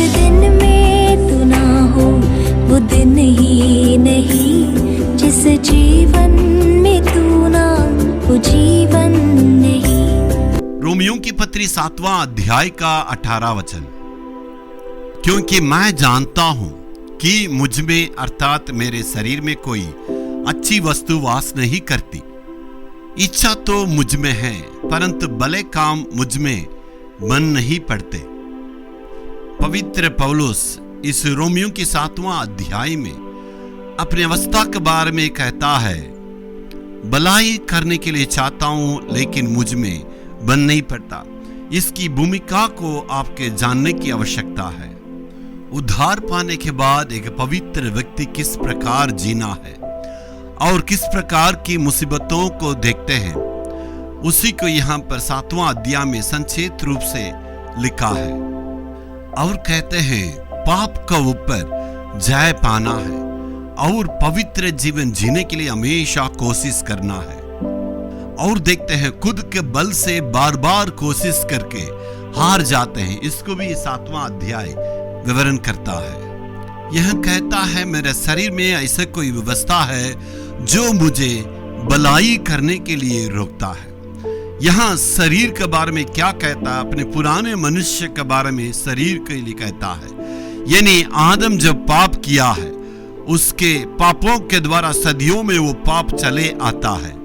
दिन में तू ना हो वो दिन ही नहीं, जिस जीवन में तू ना वो जीवन नहीं। रोमियों की पत्री 7वां अध्याय का 18 वचन। क्योंकि मैं जानता हूं कि मुझ में अर्थात मेरे शरीर में कोई अच्छी वस्तु वास नहीं करती। इच्छा तो मुझ में है परंतु भले काम मुझ में मन नहीं पड़ते। पवित्र पौलुस इस रोमियों की 7वां अध्याय में अपनी अवस्था के बारे में कहता है, भलाई करने के लिए चाहता हूं लेकिन मुझ में बन नहीं पड़ता। इसकी भूमिका को आपके जानने की आवश्यकता है। उद्धार पाने के बाद एक पवित्र व्यक्ति किस प्रकार जीना है और किस प्रकार की मुसीबतों को देखते हैं, उसी को यहाँ पर 7वां अध्याय में संक्षिप्त रूप से लिखा है। और कहते हैं पाप का ऊपर जय पाना है और पवित्र जीवन जीने के लिए हमेशा कोशिश करना है। और देखते हैं खुद के बल से बार बार कोशिश करके हार जाते हैं। इसको भी 7वां अध्याय विवरण करता है। यह कहता है मेरे शरीर में ऐसा कोई व्यवस्था है जो मुझे भलाई करने के लिए रोकता है। यहाँ शरीर के बारे में क्या कहता है? अपने पुराने मनुष्य के बारे में शरीर के लिए कहता है। यानी आदम जब पाप किया है, उसके पापों के द्वारा सदियों में वो पाप चले आता है।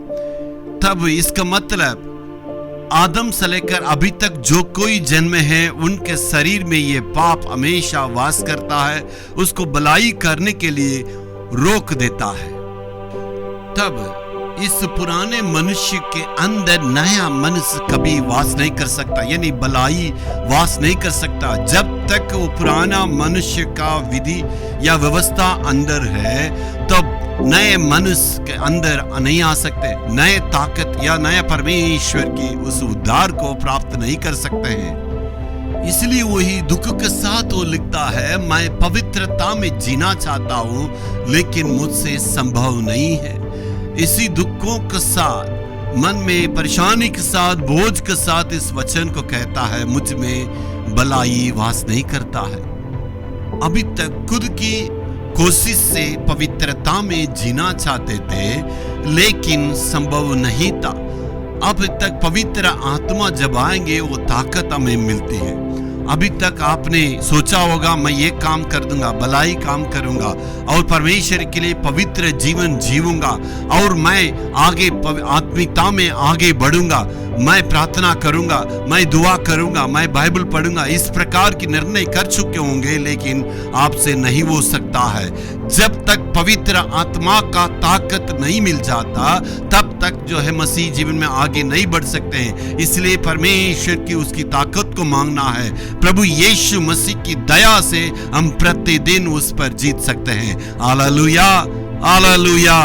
तब इसका मतलब आदम से लेकर अभी तक जो कोई जन्म है उनके शरीर में ये पाप हमेशा वास करता है, उसको भलाई करने के लिए रोक देता है। तब इस पुराने मनुष्य के अंदर नया मनुष्य कभी वास नहीं कर सकता, यानी भलाई वास नहीं कर सकता जब तक वो पुराना मनुष्य का विधि या व्यवस्था अंदर है। तब नए मनुष्य के अंदर नहीं आ सकते, नए ताकत या नए परमेश्वर की उस उद्धार को प्राप्त नहीं कर सकते हैं। इसलिए वही दुख के साथ वो लिखता है, मैं पवित्रता में जीना चाहता हूं लेकिन मुझसे संभव नहीं है। इसी दुखों के साथ, मन में परेशानी के साथ, बोझ के साथ इस वचन को कहता है, मुझ में भलाई वास नहीं करता है। अभी तक खुद की कोशिश से पवित्रता में जीना चाहते थे लेकिन संभव नहीं था। अब तक पवित्र आत्मा जब आएंगे वो ताकत हमें मिलती है। अभी तक आपने सोचा होगा मैं ये काम कर दूंगा, भलाई काम करूंगा और परमेश्वर के लिए पवित्र जीवन जीऊंगा और मैं आगे आत्मिकता में आगे बढ़ूंगा, मैं प्रार्थना करूंगा, मैं दुआ करूंगा, मैं बाइबल पढ़ूंगा। इस प्रकार की निर्णय कर चुके होंगे लेकिन आपसे नहीं हो सकता है। जब तक पवित्र आत्मा का ताकत नहीं मिल जाता तब तक जो है मसीह जीवन में आगे नहीं बढ़ सकते हैं। इसलिए परमेश्वर की उसकी ताकत को मांगना है। प्रभु यीशु मसीह की दया से हम प्रतिदिन उस पर जीत सकते हैं। Hallelujah, hallelujah.